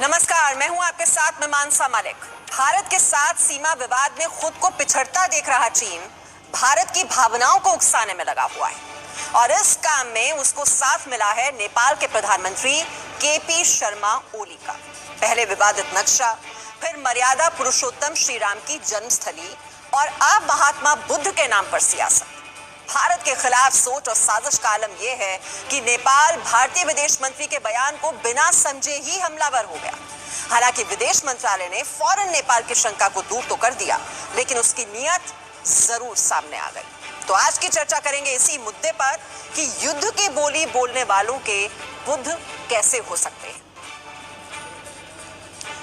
नमस्कार, मैं हूं आपके साथ मैं मानसा मलिक। भारत के साथ सीमा विवाद में खुद को पिछड़ता देख रहा चीन भारत की भावनाओं को उकसाने में लगा हुआ है और इस काम में उसको साथ मिला है नेपाल के प्रधानमंत्री केपी शर्मा ओली का। पहले विवादित नक्शा, फिर मर्यादा पुरुषोत्तम श्री राम की जन्मस्थली और अब महात्मा बुद्ध के नाम पर सियासत। भारत के खिलाफ सोच और साजिश का आलम यह है कि नेपाल भारतीय विदेश मंत्री के बयान को बिना समझे ही हमलावर हो गया। हालांकि विदेश मंत्रालय ने फौरन नेपाल की शंका को दूर तो कर दिया, लेकिन उसकी नीयत जरूर सामने आ गई। तो आज की चर्चा करेंगे इसी मुद्दे पर कि युद्ध की बोली बोलने वालों के बुद्ध कैसे हो सकते हैं।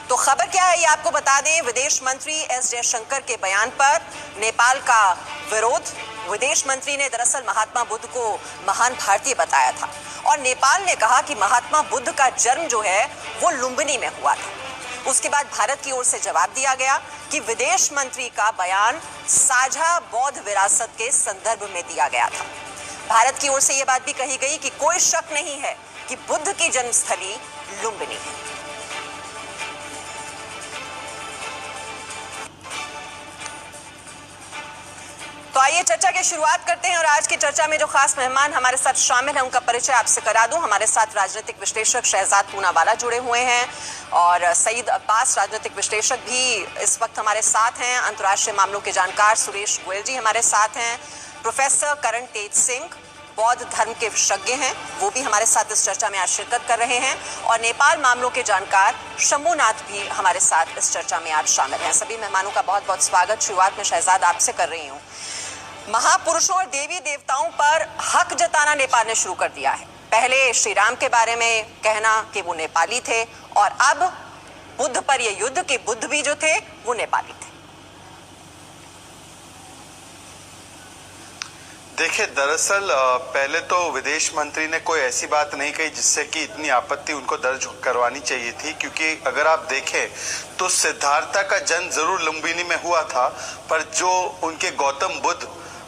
तो खबर क्या है ये आपको बता दें। विदेश मंत्री एस जयशंकर के बयान पर नेपाल का विरोध। विदेश मंत्री ने दरअसल महात्मा बुद्ध को महान भारतीय बताया था और नेपाल ने कहा कि महात्मा बुद्ध का जन्म जो है वो लुम्बिनी में हुआ था। उसके बाद भारत की ओर से जवाब दिया गया कि विदेश मंत्री का बयान साझा बौद्ध विरासत के संदर्भ में दिया गया था। भारत की ओर से यह बात भी कही गई कि कोई शक नहीं है कि बुद्ध की जन्मस्थली लुम्बिनी है। तो आइए चर्चा की शुरुआत करते हैं और आज की चर्चा में जो खास मेहमान हमारे साथ शामिल हैं उनका परिचय आपसे करा दूं। हमारे साथ राजनीतिक विश्लेषक शहजाद पूनावाला जुड़े हुए हैं और सईद अब्बास राजनीतिक विश्लेषक भी इस वक्त हमारे साथ हैं। अंतर्राष्ट्रीय मामलों के जानकार सुरेश गोयल जी हमारे साथ हैं। प्रोफेसर करण तेज सिंह बौद्ध धर्म के विशेषज्ञ हैं, वो भी हमारे साथ इस चर्चा में आज शिरकत कर रहे हैं और नेपाल मामलों के जानकार शंभुनाथ भी हमारे साथ इस चर्चा में आज शामिल हैं। सभी मेहमानों का बहुत बहुत स्वागत। शुरुआत में शहजाद आपसे कर रही हूँ। महापुरुषों और देवी देवताओं पर हक जताना नेपाल ने शुरू कर दिया है। पहले श्री राम के बारे में कहना कि वो नेपाली थे और अब बुद्ध पर ये युद्ध कि बुद्ध भी जो थे वो नेपाली थे। देखिए, दरअसल पहले तो विदेश मंत्री ने कोई ऐसी बात नहीं कही जिससे कि इतनी आपत्ति उनको दर्ज करवानी चाहिए थी, क्योंकि अगर आप देखें तो सिद्धार्था का जन्म जरूर लुम्बिनी में हुआ था, पर जो उनके गौतम बुद्ध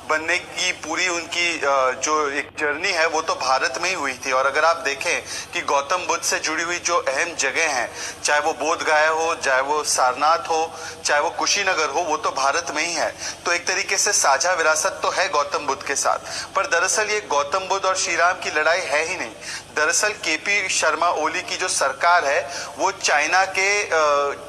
बनने की पूरी उनकी जो एक जर्नी है वो तो भारत में ही हुई थी। और अगर आप देखें कि गौतम बुद्ध से जुड़ी हुई जो अहम जगह हैं, चाहे वो बोध गया हो, चाहे वो सारनाथ हो, चाहे वो कुशीनगर हो, वो तो भारत में ही है। तो एक तरीके से साझा विरासत तो है गौतम बुद्ध के साथ। पर दरअसल ये गौतम बुद्ध और श्री राम की लड़ाई है ही नहीं। दरअसल केपी शर्मा ओली की जो सरकार है वो चाइना के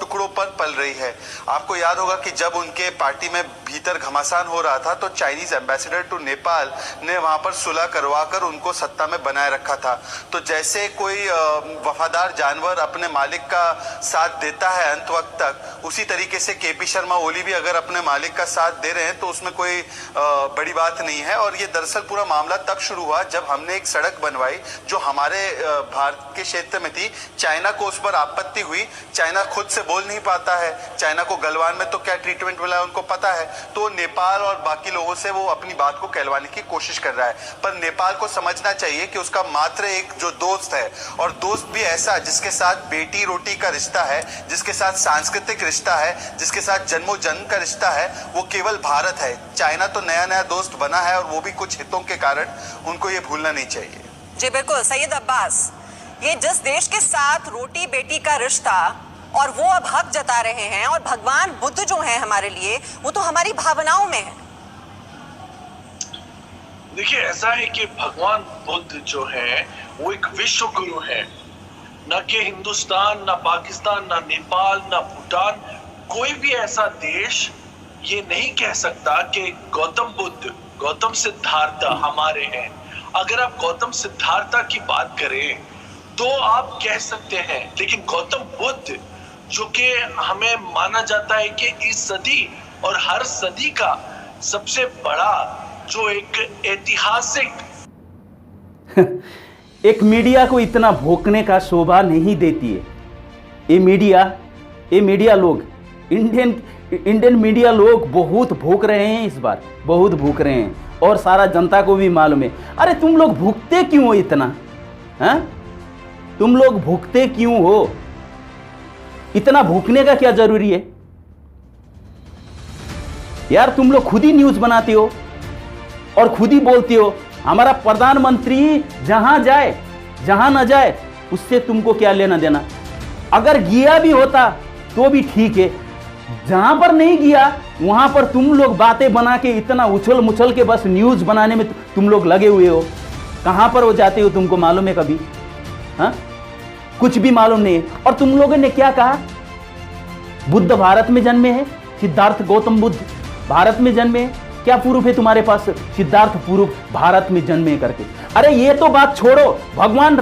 टुकड़ों पर पल रही है। आपको याद होगा कि जब उनके पार्टी में भीतर घमासान हो रहा था तो चाइनीज एम्बेसडर टू नेपाल ने वहां पर सुलह करवाकर उनको सत्ता में बनाए रखा था। तो जैसे कोई वफादार जानवर अपने मालिक का साथ देता है अंत वक्त तक, उसी तरीके से केपी शर्मा ओली भी अगर अपने मालिक का साथ दे रहे हैं तो उसमें कोई बड़ी बात नहीं है। और ये दरअसल पूरा मामला तब शुरू हुआ जब हमने एक सड़क बनवाई जो हमारे भारत के क्षेत्र में थी। चाइना को उस पर आपत्ति हुई। चाइना खुद से बोल नहीं पाता है, चाइना को गलवान में तो क्या ट्रीटमेंट मिला है उनको पता है, तो नेपाल और बाकी लोगों से वो अपनी बात को कहलवाने की कोशिश कर रहा है। पर नेपाल को समझना चाहिए कि उसका मात्र एक जो दोस्त है, और दोस्त भी ऐसा जिसके साथ बेटी रोटी का रिश्ता है, जिसके साथ सांस्कृतिक रिश्ता है, जिसके साथ जन्मों जन्म का रिश्ता है, वो केवल भारत है। चाइना तो नया नया दोस्त बना है और वो भी कुछ हितों के कारण। उनको ये भूलना नहीं चाहिए। जी बिल्कुल सईद अब्बास, ये जिस देश के साथ रोटी बेटी का रिश्ता और वो अब हक जता रहे हैं, और भगवान बुद्ध जो हैं हमारे लिए वो तो हमारी भावनाओं में है। देखिए, ऐसा है कि भगवान बुद्ध जो है वो एक विश्व गुरु है। न कि हिंदुस्तान, न पाकिस्तान, न नेपाल, न भूटान, कोई भी ऐसा देश ये नहीं कह सकता कि गौतम बुद्ध, गौतम सिद्धार्था हमारे हैं। अगर आप गौतम सिद्धार्था की बात करें तो आप कह सकते हैं, लेकिन गौतम बुद्ध जो कि हमें माना जाता है कि इस सदी और हर सदी का सबसे बड़ा जो एक ऐतिहासिक एक मीडिया को इतना भोंकने का शोभा नहीं देती है। ये मीडिया लोग, इंडियन मीडिया लोग बहुत भूख रहे हैं, इस बार बहुत भूख रहे हैं और सारा जनता को भी मालूम है। अरे तुम लोग भूखते क्यों हो इतना? हैं? तुम लोग भूखते क्यों हो? इतना भूखने का क्या जरूरी है यार? तुम लोग खुद ही न्यूज़ बनाते हो और खुद ही बोलते हो हमारा प्रधानमंत्री जहां जाए जहां न जाए उससे तुमको क्या लेना देना? अगर गया भी होता तो भी ठीक है, जहां पर नहीं गया वहां पर तुम लोग बातें बना के इतना उछल मुछल के बस न्यूज बनाने में तुम लोग लगे हुए हो। कहां पर वो जाते हो तुमको मालूम है कभी? हाँ, कुछ भी मालूम नहीं है। और तुम लोगों ने क्या कहा? बुद्ध भारत में जन्मे हैं, सिद्धार्थ गौतम बुद्ध भारत में जन्मे हैं। क्या प्रूफ है तुम्हारे पास सिद्धार्थ प्रूफ भारत में जन्मे करके? अरे ये तो बात छोड़ो, भगवान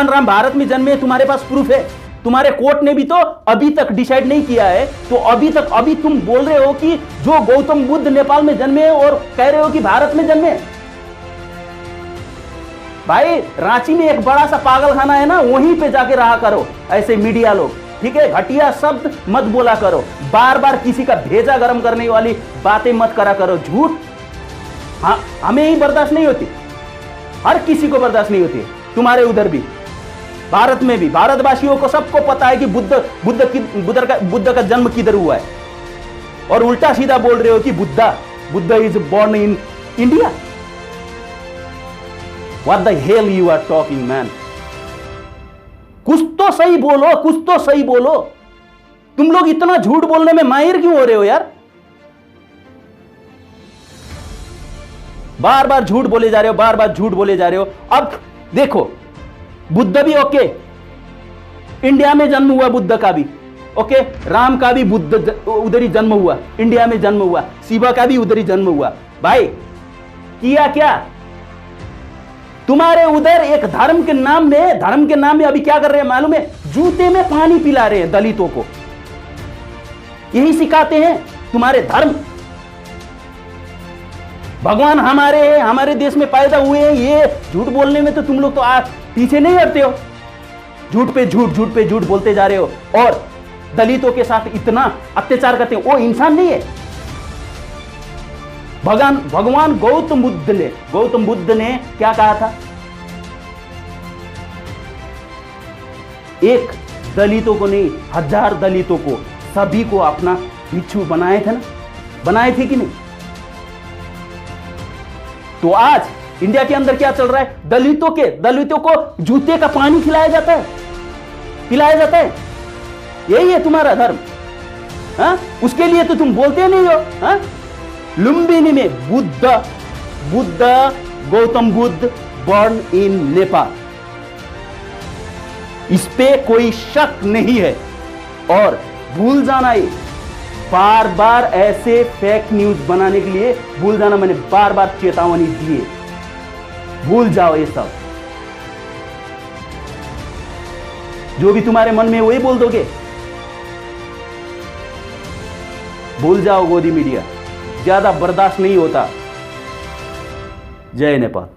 राम भारत में जन्मे, तुम्हारे पास प्रूफ है? तुम्हारे कोर्ट ने भी तो अभी तक डिसाइड नहीं किया है, तो अभी तुम बोल रहे हो कि जो गौतम बुद्ध नेपाल में जन्मे हैं और कह रहे हो कि भारत में जन्मे। भाई रांची में एक बड़ा सा पागलखाना है ना, वहीं पे जाके रहा करो ऐसे मीडिया लोग, ठीक है? घटिया शब्द मत बोला करो, बार बार किसी का भेजा गर्म करने वाली बातें मत करा करो। झूठ हमें ही बर्दाश्त नहीं होती, हर किसी को बर्दाश्त नहीं होती, तुम्हारे उधर भी, भारत में भी। भारतवासियों को सबको पता है कि बुद्ध का जन्म किधर हुआ है, और उल्टा सीधा बोल रहे हो कि Buddha is born in India. What the hell you are talking, man? कुछ तो सही बोलो, कुछ तो सही बोलो। तुम लोग इतना झूठ बोलने में माहिर क्यों हो रहे हो यार? बार बार झूठ बोले जा रहे हो, बार बार झूठ बोले जा रहे हो। अब देखो, बुद्ध भी ओके, इंडिया में जन्म हुआ बुद्ध का भी ओके, राम का भी बुद्ध उधर ही जन्म हुआ, इंडिया में जन्म हुआ, शिवा का भी उधर ही जन्म हुआ। भाई किया क्या? तुम्हारे उधर एक धर्म के नाम में अभी क्या कर रहे हैं मालूम है? जूते में पानी पिला रहे हैं दलितों को। यही सिखाते हैं तुम्हारे धर्म। भगवान हमारे हैं, हमारे देश में पैदा हुए हैं, ये झूठ बोलने में तो तुम लोग तो पीछे नहीं हटते हो। झूठ पे झूठ बोलते जा रहे हो, और दलितों के साथ इतना अत्याचार करते हो। वो इंसान नहीं है। भगवान गौतम बुद्ध ने क्या कहा था? एक दलितों को नहीं, 1000 दलितों को, सभी को अपना भिक्षु बनाए थे ना, बनाए थे कि नहीं? तो आज इंडिया के अंदर क्या चल रहा है? दलितों को जूते का पानी पिलाया जाता है। यही है तुम्हारा धर्म। हाँ, उसके लिए तो तुम बोलते नहीं हो। हाँ, लुम्बिनी में बुद्ध गौतम बुद्ध बॉर्न इन नेपाल, इस पे कोई शक नहीं है। और भूल जाना, ये बार बार ऐसे फेक न्यूज बनाने के लिए भूल जाना, मैंने बार बार चेतावनी दी है, भूल जाओ ये सब। जो भी तुम्हारे मन में वही बोल दोगे, भूल जाओ। गोदी मीडिया ज्यादा बर्दाश्त नहीं होता। जय नेपाल।